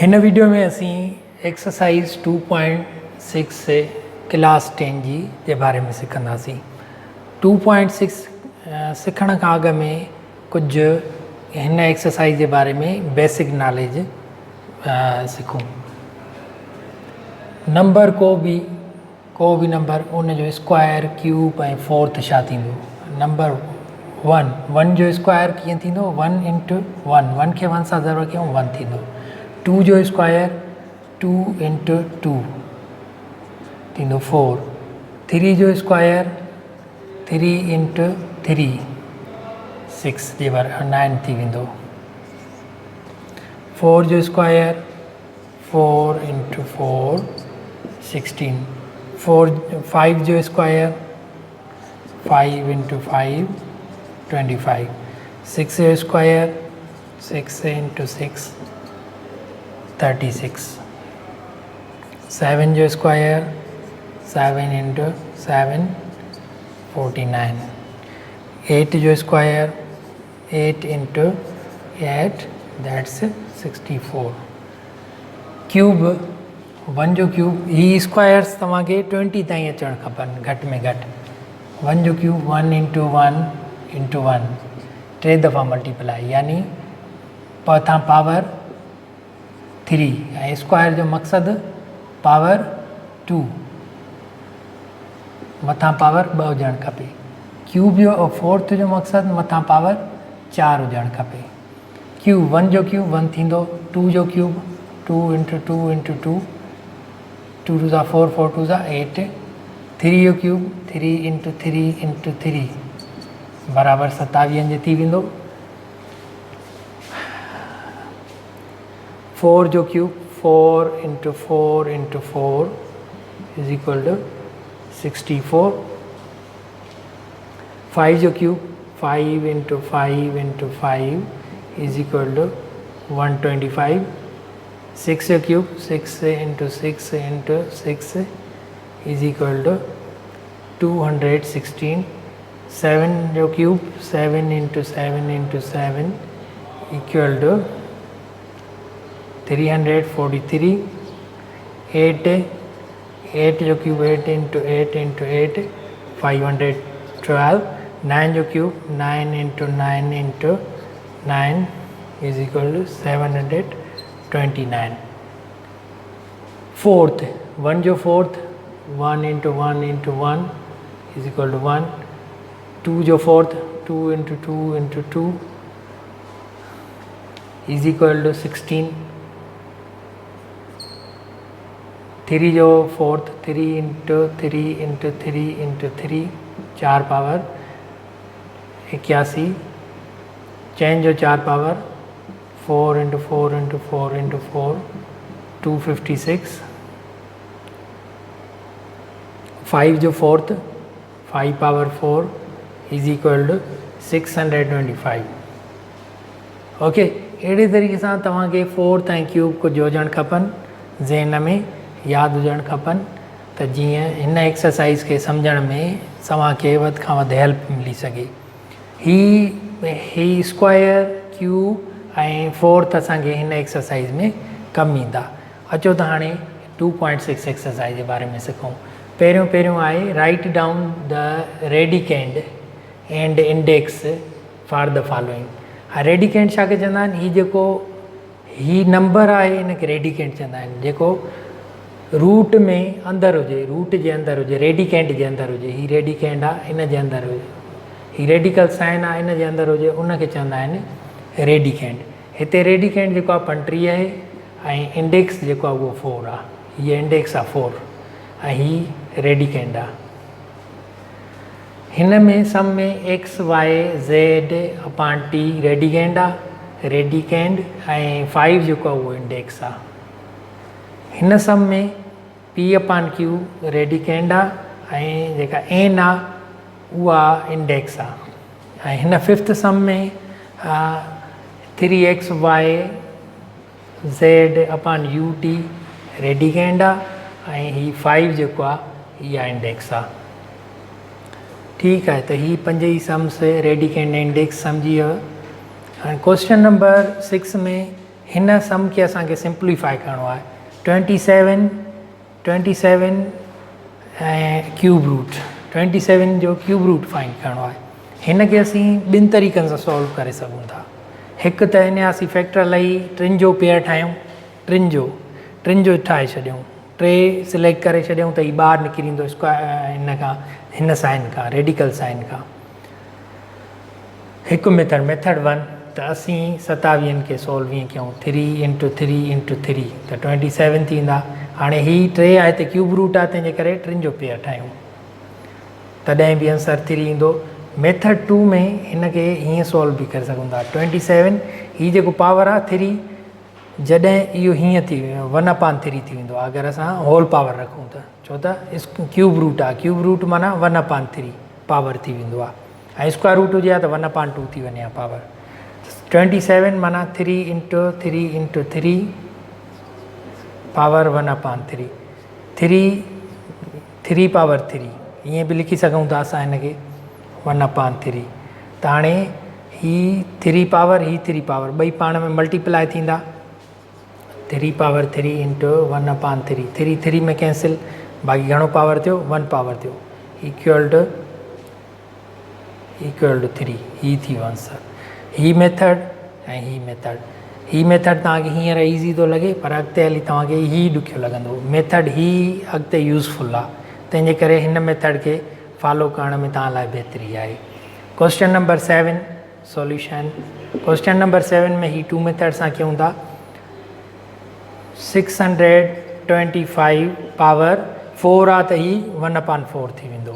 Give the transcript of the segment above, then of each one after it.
इन वीडियो में असी एक्सरसाइज 2.6 से क्लास 10 जी के बारे में सीखंदासीं। 2.6 सीखण खां अॻु में कुछ इन एक्सरसाइज के बारे में बेसिक नॉलेज सीखूं। नंबर को भी नंबर उन जो स्क्वायर क्यूब ऐं फोर्थ छा थींदो। नंबर 1 जो स्क्वायर कीअं थींदो 1 इंटू 1 खे 1 सां ज़बर कयूं 1 थींदो। 2 जो स्क्वायर 2 इंटू 2 थींदो 4। 3 जो स्क्वायर 3 इंटू 3 6 जे बराबरि 9 थी वेंदो। 4 जो स्क्वायर 4 इंटू 4 16। 5 जो स्क्वायर 5 इंटू 5 25। 6 जो स्क्वायर 6 इंटू 6 36। 7 जो स्क्वायर 7 इंटू 7 49। 8 जो स्क्वायर 8 इंटू 8 दैट्स 64। क्यूब 1 जो क्यूब ही स्क्वायर्स तव्हांखे 20 ताईं अचणु खपनि घटि में घटि। 1 जो क्यूब 1 इंटू 1 इंटू 1 3 दफ़ा मल्टीप्लाई यानी तव्हां पावर 3 ऐं स्क्वायर जो मक़सदु पावर 2 मथां पावर 2 हुजणु खपे। क्यूब जो फोर्थ जो मक़सदु मथां पावर 4 हुजणु खपे। क्यूब 1 जो क्यूब 1 थींदो। 2 जो क्यूब 2 इंटू 2 इंटू 2 2 टू ज़ा 4 4 टू ज़ा 8। 3 जो क्यूब 3 इंटू 3 इंटू 3 बराबरि 27 जे थी वेंदो। 4 जो cube 4 into 4 into 4 is equal to 64। 5 जो cube 5 into 5 into 5 is equal to 125। 6 जो cube 6 into 6 into 6 is equal to 216। 7 जो cube 7 into 7 into 7 equal to 343। 8 जो क्यूब 8 इंटू 8 इंटू 8 512। 9 जो cube 9 into 9 into 9 is equal to 729। Fourth 1 जो fourth 1 into 1 into 1 is equal to 1। 2 जो fourth 2 into 2 into 2 is equal to 16। 3 जो fourth 3 into 3 into 3 into 3 4 power 81। चैन जो 4 power 4 into 4 into 4 into 4 256। 5 जो fourth 5 power 4 is equal to 625। Okay अहिड़े तरीक़े सां तव्हांखे फोर्थ ऐं क्यूब कुझु हुजणु खपनि ज़हन में यादि हुजणु खपनि त जीअं हिन एक्सरसाइज़ खे सम्झण में तव्हांखे वधि खां वधि हेल्प मिली सघे। ही स्क्वायर क्यूब ऐं फोर्थ असांखे हिन एक्सरसाइज़ में कमु ईंदा। अचो त हाणे 2.6 एक्सरसाइज़ जे बारे में सिखूं। पहिरियों आहे write down the radicand and index for the following. Radicand छा खे चवंदा आहिनि ही नंबर आहे हिनखे रेडिकेंड चवंदा आहिनि जेको रूट में अंदरि हुजे रूट जे अंदरि हुजे रेडिकेंड जे अंदरि हुजे। ही रेडिकेंड आहे इन जे अंदरि हुजे। ही रेडिकल साइन आहे इन जे अंदरि हुजे उनखे चवंदा आहिनि रेडिकेंड। हिते रेडिकेंड जेको आहे 35 आहे ऐं इंडेक्स जेको आहे उहो 4 आहे। हीअ इंडेक्स आहे 4 ऐं ही रेडिकेंड आहे। हिन में सम में x y z upon t radicand आहे रेडिकेंड ऐं 5 जेको आहे उहो इंडेक्स आहे। हिन सम में पी अपॉन क्यू रेडिकेंड आहे ऐं जेका एन आहे उहा इंडेक्स आहे। ऐं हिन फिफ्थ सम में 3x y z upon U T radicand आहे ऐं ही 5 जेको आहे इहा इंडेक्स आहे। ठीकु आहे त ही 5 ई सम्स रेडिकेंड इंडेक्स सम्झी वियो। हाणे क्वेश्चन नंबर 6 में हिन सम खे असांखे सिंप्लीफाई करिणो आहे 27 ऐं क्यूब रूट 27 जो क्यूब रूट फाइंड करिणो आहे हिन खे असीं ॿिनि तरीक़नि सां सॉल्व करे सघूं था हिकु त हिन असीं फैक्टराइज़ टिनि जो पेयर ठाहियूं टिनि जो ठाहे छॾियूं 3 सिलेक्ट करे छॾियूं त हीउ ॿाहिरि निकिरी ईंदो हिन खां हिन साइन खां रेडिकल साइन खां हिकु मेथड 1 त असीं 27 खे सॉल्व ईअं कयूं 3 × 3 × 3 त 27 थींदा हाणे हीअ 3 आहे हिते क्यूब रूट आहे तंहिंजे करे टिनि जो पेयर ठाहियूं तॾहिं बि आंसर 3 ईंदो मेथड 2 में हिन खे हीअं सॉल्व बि करे सघूं था 27 हीअ जेको पावर आहे 3 जॾहिं इहो हीअं थी 1/3 थी वेंदो आहे अगरि असां होल पावर रखूं त छो त क्यूब रूट आहे क्यूब रूट माना 1/3 पावर थी वेंदो आहे ऐं स्क्वायर रूट हुजे हा त 1/2 थी वञे हा पावर 27 माना 3 × 3 × 3 पावर 1/3 3 पावर 3 ईअं बि लिखी सघूं था असां हिन खे 1/3 त हाणे हीअ 3 पावर हीअ 3 पावर ॿई पाण में मल्टीप्लाई थींदा 3 पावर 3 × 1/3 3 3 में कैंसिल बाक़ी घणो पावर थियो 1 पावर थियो इक्वल टू 3 हीअ थी वियो आंसर ही मेथड ऐं ही मेथड तव्हांखे हींअर ईज़ी थो लॻे पर अॻिते हली तव्हांखे ही ॾुखियो लॻंदो मेथड ही अॻिते यूज़फुल आहे तंहिंजे करे हिन मेथड खे फॉलो करण में तव्हां लाइ बहितरी आहे question number 7 solution question number 7 में ही 2 मेथड सां कयूं था 625 पावर 4 आहे त ही 1/4 थी वेंदो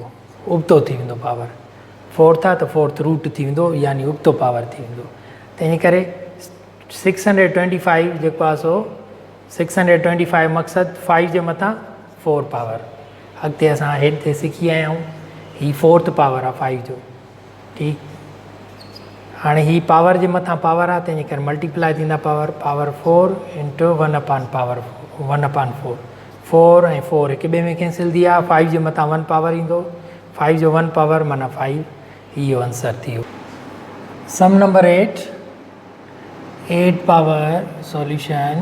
उबतो थी वेंदो पावर 4th आहे त 4th रूट थी वेंदो यानी उबतो पावर थी वेंदो तंहिंजे करे 625 जेको आहे सो 625 मक़सदु 5 जे मथां 4 पावर अॻिते असां हेठि सिखी आया आहियूं ही 4th पावर आहे 5 जो ठीकु हाणे ही पावर जे मथां पावर आहे तंहिंजे करे मल्टीप्लाई थींदा पावर 4 × 1/4 4 ऐं 4 हिक ॿिए में कैंसिल थी आहे 5 जे मथां 1 पावर ईंदो 5 जो 1 पावर माना 5 इहो आंसर थी वियो सम number 8 power solution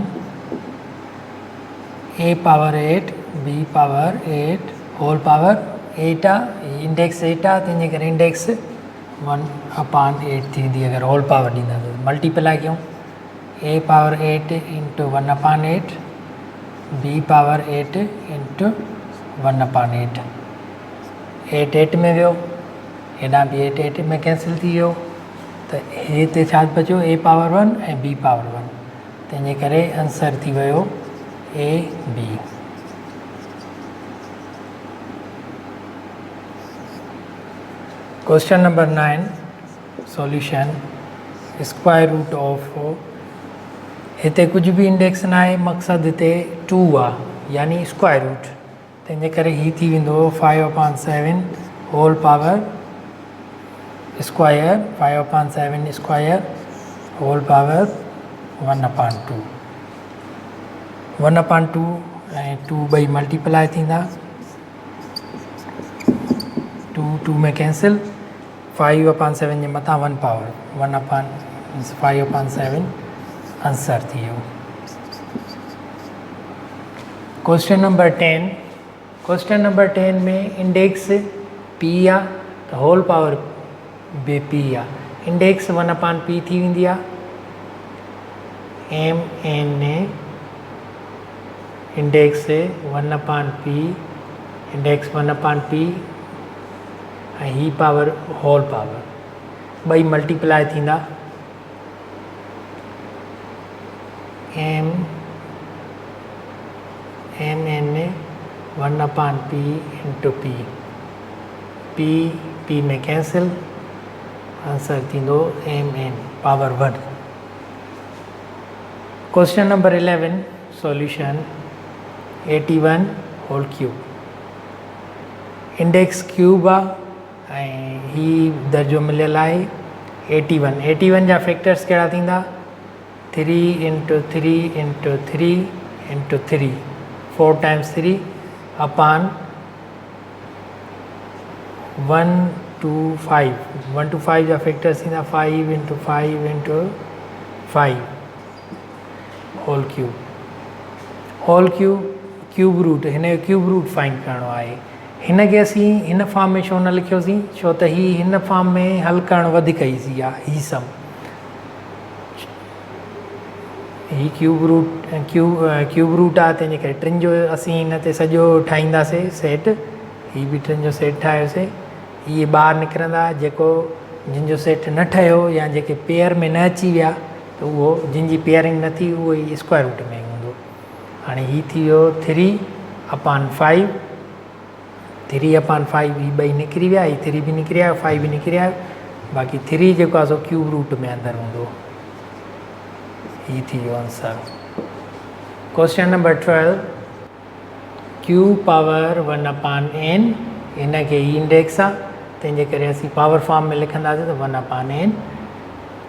a power 8 b power 8 whole power 8 आहे इंडेक्स 8 आहे तंहिंजे करे इंडेक्स 1/8 थींदी अगरि होल पावर ॾींदा त मल्टीप्लाई कयूं a पावर 8 × 1/8 b पावर 8 × 1/8 8 8 में वियो हेॾां बि 8 8 में कैंसिल थी वियो त हिते छा बचियो a पावर 1 ऐं b पावर 1 तंहिंजे करे आंसर थी वियो a b question number 9 solution square root of हिते कुझु बि इंडेक्स न आहे मक़सदु हिते 2 आहे यानी स्क्वायर रूट तंहिंजे करे हीअ थी वेंदो 5/7 whole power square 5/7 square whole power 1/2 1/2 ऐं 2 ॿई मल्टीप्लाई थींदा 2 में कैंसिल 5/7 जे मथां 1 पावर 5/7 आंसर थी वियो क्वेश्चन नंबर 10 में इंडेक्स p आहे त होल पावर बे p आहे इंडेक्स 1/p थी वेंदी आहे mn index 1/p index 1/p ऐं ही पावर होल पावर ॿई मल्टीप्लाई थींदा mn 1/p × p में कैंसिल आंसर थींदो mn power 1 question number 11 solution 81 whole cube index cube आहे ऐं ही दर्जो मिलियल आहे 81 जा फैक्टर्स कहिड़ा थींदा 3 × 3 × 3 × 3 4 times 3 upon 1 to 5 जा फैक्टर्स थींदा 5 × 5 × 5 होल क्यूब रूट, हिन जो क्यूब रूट फाइंड करणो आहे। हिन खे असीं हिन फॉर्म में छो न लिखियोसीं, छो त ही हिन फॉर्म में हल करणु वधीक ईज़ी आहे। ही सम ही क्यूब रूट आहे, तंहिंजे करे टिनि जो असीं हिन ते सॼो ठाहींदासीं सेट। ही बि टिनि जो सेट ठाहियोसीं। इहे ॿाहिरि निकिरंदा, जेको जिन जो सेट न ठहियो या जेके पेयर में न अची विया त उहो जिन जी पेयरिंग न थी उहो ई स्क्वायर रूट में हूंदो। हाणे ही थी वियो 3/5, 3/5 ही ॿई निकिरी विया, ही 3 बि निकिरी आयो, 5 बि निकिरी आयो, बाक़ी 3 जेको आहे सो क्यूब रूट में अंदरि हूंदो। ही थी वियो answer. Question number 12, q power 1/n, हिन खे ही इंडेक्स आहे, तंहिंजे करे असीं पावर फॉर्म में लिखंदासीं त 1/n।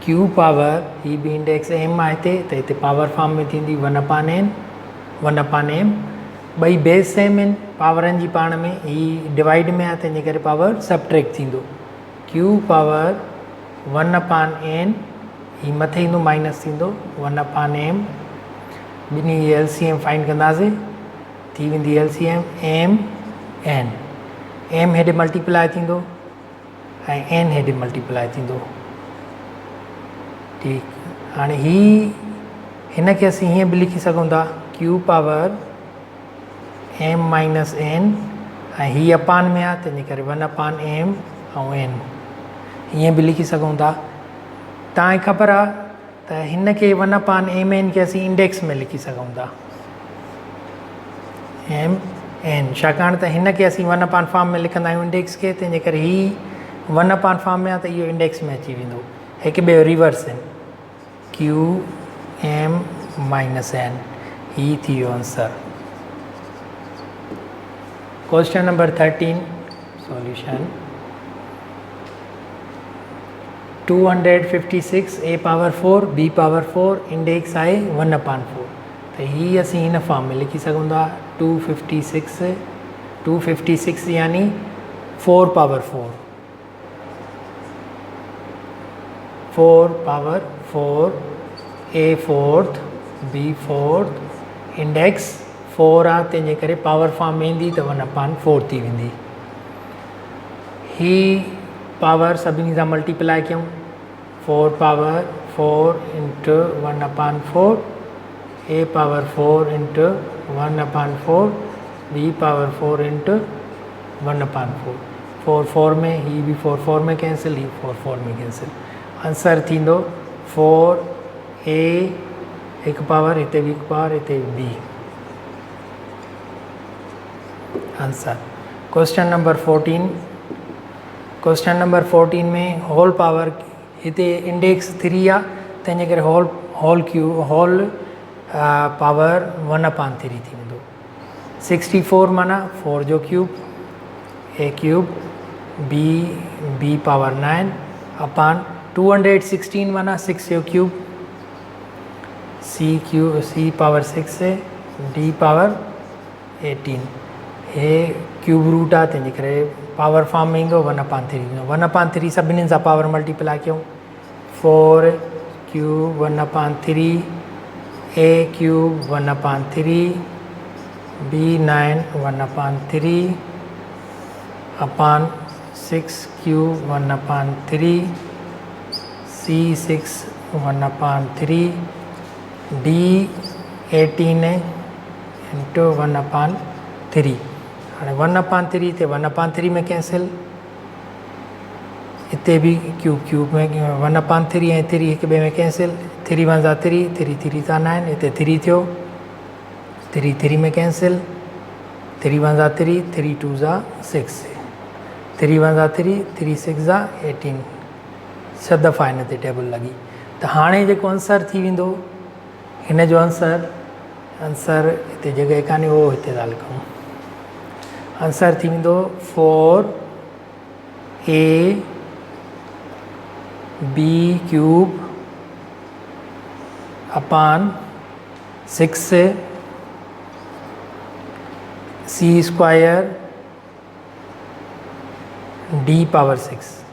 q पावर ही बि इंडेक्स m आहे हिते, त हिते पावर फॉर्म में थींदी 1/n 1/m। ॿई बेस सेम आहिनि पावरनि जी पाण में, ही डिवाइड में आहे तंहिंजे करे पावर सबट्रैक्ट थींदो। q पावर 1/n, ही मथे ईंदो माइनस थींदो 1/m। ॿिन्ही जी LCM फाइंड कंदासीं, थी वेंदी LCM m n। m हेॾे मल्टीप्लाए थींदो ऐं n हेॾे मल्टीप्लाए थींदो। ठीकु, हाणे हिन खे असीं हीअं बि लिखी सघूं था, q power m minus n, ऐं ही अपान में आहे तंहिंजे करे 1/m ऐं n, हीअं बि लिखी सघूं था। तव्हांखे ख़बर आहे त हिन खे 1/mn खे असीं इंडेक्स में लिखी सघूं था, m n, छाकाणि त हिन खे असीं 1/, फॉर्म में लिखंदा आहियूं इंडेक्स खे, तंहिंजे करे ही 1/, फॉर्म में आहे त इहो इंडेक्स में अची वेंदो। हिकु ॿियो रिवर्स आहिनि, q m माइनस n, ही थी वियो answer. Question number 13, solution. 256 a power 4 b power 4, index आहे 1/4, त ही असीं हिन फॉर्म में लिखी सघूं था। 256 यानी 4 power 4, 4 power 4, a 4th b 4th, index 4 आहे तंहिंजे करे पावर फॉर्म में ईंदी त 1/4 थी वेंदी। ही पावर सभिनी सां मल्टीप्लाए कयूं, 4 power 4 into 1/4, a power 4 into 1/4, b power 4 into 1/4, 4 4 में, ही भी 4 4 में कैंसिल, ही 4 4 में कैंसिल। आंसर थींदो 4a, हिकु पावर हिते बि हिकु पावर हिते b। Answer. Question number 14, question number 14 में होल पावर, हिते इंडेक्स 3 आहे तंहिंजे करे होल पावर 1/3 थी वेंदो। 64 माना 4 जो cube, a cube, b power 9 अपान 216 माना 6 जो क्यूब, c पावर 6 है, d पावर 18। हे क्यूब रूट आहे तंहिंजे करे पावर फॉर्म में ईंदो 1/3 ईंदो। 1/3 सभिनीनि सां पावर मल्टीप्लाए कयूं, 4 cube 1/3, a cube 1/3, b 9 1/3 upon 6 cube 1/3, c 6 1/3, d 18 into 1/3। हाणे 1/3 ते 1/3 में कैंसिल, हिते बि क्यूब में 1/3 ऐं 3 हिक ॿिए में कैंसिल, 3 1 जा 3, 3 3 जा 9, हिते 3 थियो, 3 3 में कैंसिल, 3 1 जा 3, 3 2 जा 6, 3 1 जा 3, 3 6 जा 18, 6 दफ़ा हिन ते टेबल लॻी। त हाणे जेको आंसर थी वेंदो, हिन जो आंसर हिते जॻह कान्हे, उहो हिते था लिखूं। आंसर थी वेंदो 4a b क्यूब अपान 6 c स्क्वायर d पावर 6।